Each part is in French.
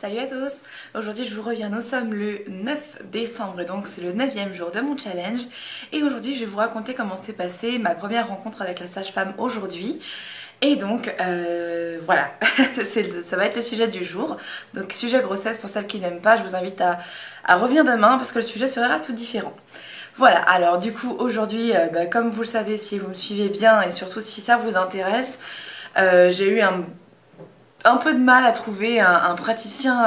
Salut à tous. Aujourd'hui je vous reviens, nous sommes le 9 décembre et donc c'est le 9e jour de mon challenge. Et aujourd'hui je vais vous raconter comment s'est passée ma première rencontre avec la sage-femme aujourd'hui. Et donc voilà, ça va être le sujet du jour. Donc sujet grossesse, pour celles qui n'aiment pas, je vous invite à revenir demain parce que le sujet sera tout différent. Voilà, alors du coup aujourd'hui, comme vous le savez, si vous me suivez bien et surtout si ça vous intéresse, j'ai eu un peu de mal à trouver un praticien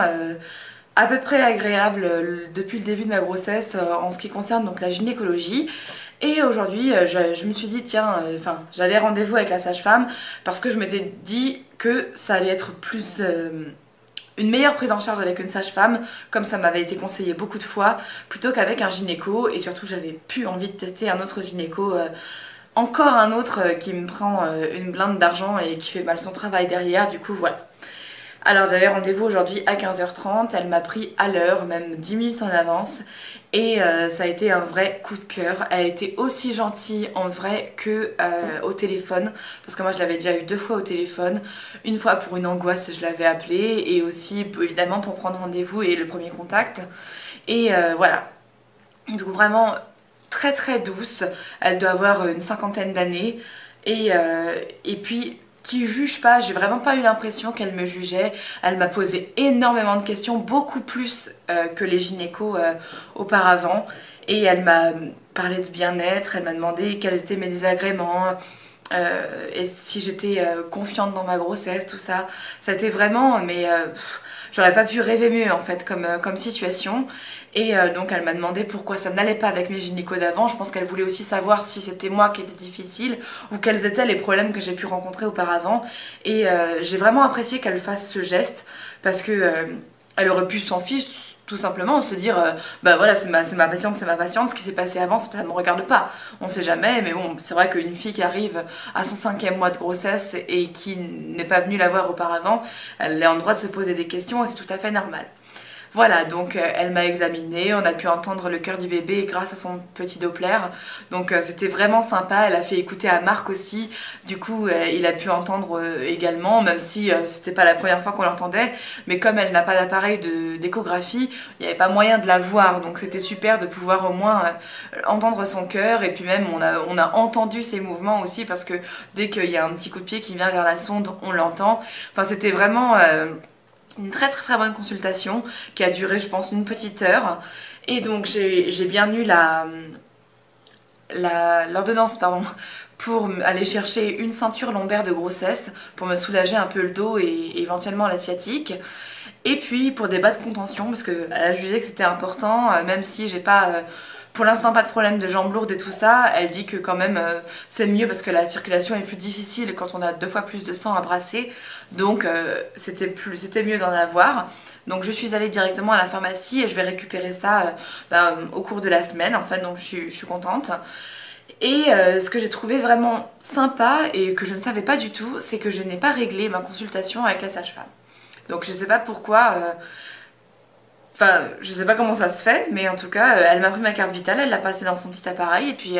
à peu près agréable depuis le début de ma grossesse en ce qui concerne donc la gynécologie. Et aujourd'hui, je me suis dit, tiens, j'avais rendez-vous avec la sage-femme parce que je m'étais dit que ça allait être plus une meilleure prise en charge avec une sage-femme, comme ça m'avait été conseillé beaucoup de fois, plutôt qu'avec un gynéco. Et surtout, j'avais plus envie de tester un autre gynéco. Encore un autre qui me prend une blinde d'argent et qui fait mal son travail derrière, du coup voilà. Alors j'avais rendez-vous aujourd'hui à 15h30, elle m'a pris à l'heure, même 10 minutes en avance, et ça a été un vrai coup de cœur. Elle était aussi gentille en vrai que au téléphone, parce que moi je l'avais déjà eu 2 fois au téléphone, une fois pour une angoisse je l'avais appelée, et aussi évidemment pour prendre rendez-vous et le premier contact, et voilà. Donc vraiment très très douce, elle doit avoir une cinquantaine d'années, et puis qui juge pas, j'ai vraiment pas eu l'impression qu'elle me jugeait. Elle m'a posé énormément de questions, beaucoup plus que les gynécos auparavant, et elle m'a parlé de bien-être, elle m'a demandé quels étaient mes désagréments, et si j'étais confiante dans ma grossesse, tout ça. Ça a été vraiment, j'aurais pas pu rêver mieux en fait comme situation. Et donc elle m'a demandé pourquoi ça n'allait pas avec mes gynécos d'avant. Je pense qu'elle voulait aussi savoir si c'était moi qui était difficile ou quels étaient les problèmes que j'ai pu rencontrer auparavant. Et j'ai vraiment apprécié qu'elle fasse ce geste parce que elle aurait pu s'en fiche tout simplement, se dire bah voilà, c'est ma patiente, c'est ma patiente, ce qui s'est passé avant ça ne me regarde pas, on sait jamais. Mais bon, c'est vrai qu'une fille qui arrive à son 5e mois de grossesse et qui n'est pas venue la voir auparavant, elle est en droit de se poser des questions et c'est tout à fait normal. Voilà, donc elle m'a examinée, on a pu entendre le cœur du bébé grâce à son petit Doppler. Donc c'était vraiment sympa, elle a fait écouter à Marc aussi. Du coup, il a pu entendre également, même si c'était pas la première fois qu'on l'entendait. Mais comme elle n'a pas d'appareil d'échographie, il n'y avait pas moyen de la voir. Donc c'était super de pouvoir au moins entendre son cœur. Et puis même, on a entendu ses mouvements aussi, parce que dès qu'il y a un petit coup de pied qui vient vers la sonde, on l'entend. Enfin, c'était vraiment une très très très bonne consultation qui a duré je pense une petite heure. Et donc j'ai bien eu l'ordonnance pour aller chercher une ceinture lombaire de grossesse pour me soulager un peu le dos et éventuellement la sciatique. Et puis pour des bas de contention parce qu'elle a jugé que c'était important, même si j'ai pas pour l'instant pas de problème de jambes lourdes et tout ça. Elle dit que quand même c'est mieux parce que la circulation est plus difficile quand on a 2 fois plus de sang à brasser. Donc c'était mieux d'en avoir. Donc je suis allée directement à la pharmacie et je vais récupérer ça au cours de la semaine en fait. Donc je suis contente. Et ce que j'ai trouvé vraiment sympa et que je ne savais pas du tout, c'est que je n'ai pas réglé ma consultation avec la sage-femme. Donc je sais pas pourquoi, je sais pas comment ça se fait, mais en tout cas, elle m'a pris ma carte vitale, elle l'a passée dans son petit appareil et puis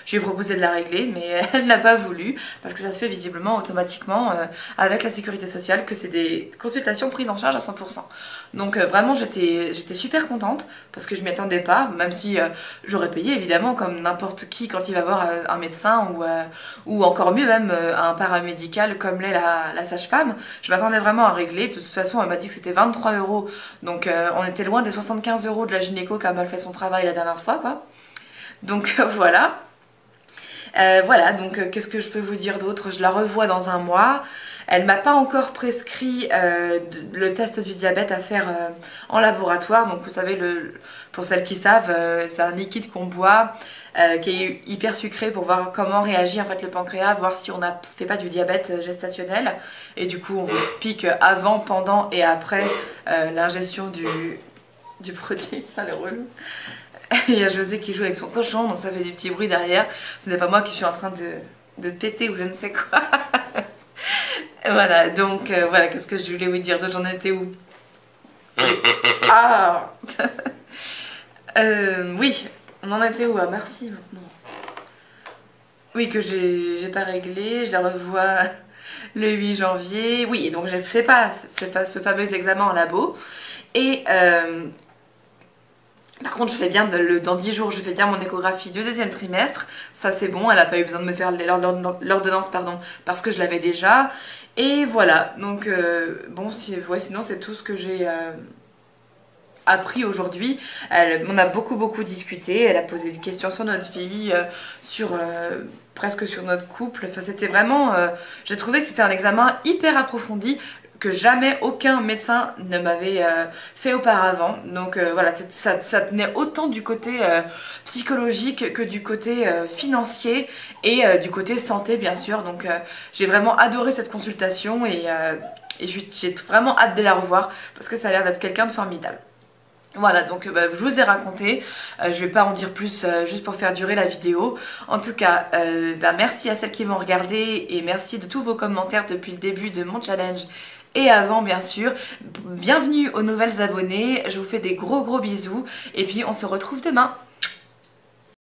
je lui ai proposé de la régler, mais elle n'a pas voulu parce que ça se fait visiblement automatiquement avec la sécurité sociale, que c'est des consultations prises en charge à 100%. Donc vraiment, j'étais super contente parce que je m'y attendais pas, même si j'aurais payé évidemment comme n'importe qui quand il va voir un médecin ou encore mieux même un paramédical comme l'est la sage-femme. Je m'attendais vraiment à régler. De toute façon, elle m'a dit que c'était 23 euros, donc on était loin des 75 euros de la gynéco qui a mal fait son travail la dernière fois, quoi. Donc voilà. Voilà, donc qu'est-ce que je peux vous dire d'autre? Je la revois dans un mois. Elle m'a pas encore prescrit le test du diabète à faire en laboratoire. Donc vous savez, pour celles qui savent, c'est un liquide qu'on boit qui est hyper sucré pour voir comment réagit en fait le pancréas, voir si on ne fait pas du diabète gestationnel. Et du coup, on vous pique avant, pendant et après l'ingestion du produit. Ça le relou. Il y a José qui joue avec son cochon, donc ça fait du petit bruit derrière. Ce n'est pas moi qui suis en train de péter ou je ne sais quoi. Voilà, donc voilà, qu'est-ce que je voulais vous dire d'autre? J'en étais où? Ah oui, on en était où? Ah merci maintenant. Oui, que j'ai pas réglé, je la revois le 8 janvier. Oui, et donc j'ai fait pas ce fameux examen en labo. Et par contre, je fais bien, dans 10 jours, je fais bien mon échographie du deuxième trimestre. Ça, c'est bon, elle n'a pas eu besoin de me faire l'ordonnance, pardon, parce que je l'avais déjà. Et voilà, donc bon, ouais, sinon c'est tout ce que j'ai appris aujourd'hui. On a beaucoup discuté, elle a posé des questions sur notre vie, presque sur notre couple. Enfin, c'était vraiment, j'ai trouvé que c'était un examen hyper approfondi que jamais aucun médecin ne m'avait fait auparavant. Donc voilà, ça tenait autant du côté psychologique que du côté financier et du côté santé bien sûr. Donc j'ai vraiment adoré cette consultation et j'ai vraiment hâte de la revoir parce que ça a l'air d'être quelqu'un de formidable. Voilà, donc je vous ai raconté, je vais pas en dire plus juste pour faire durer la vidéo. En tout cas, merci à celles qui vont regarder et merci de tous vos commentaires depuis le début de mon challenge et avant bien sûr. Bienvenue aux nouvelles abonnées, je vous fais des gros bisous et puis on se retrouve demain.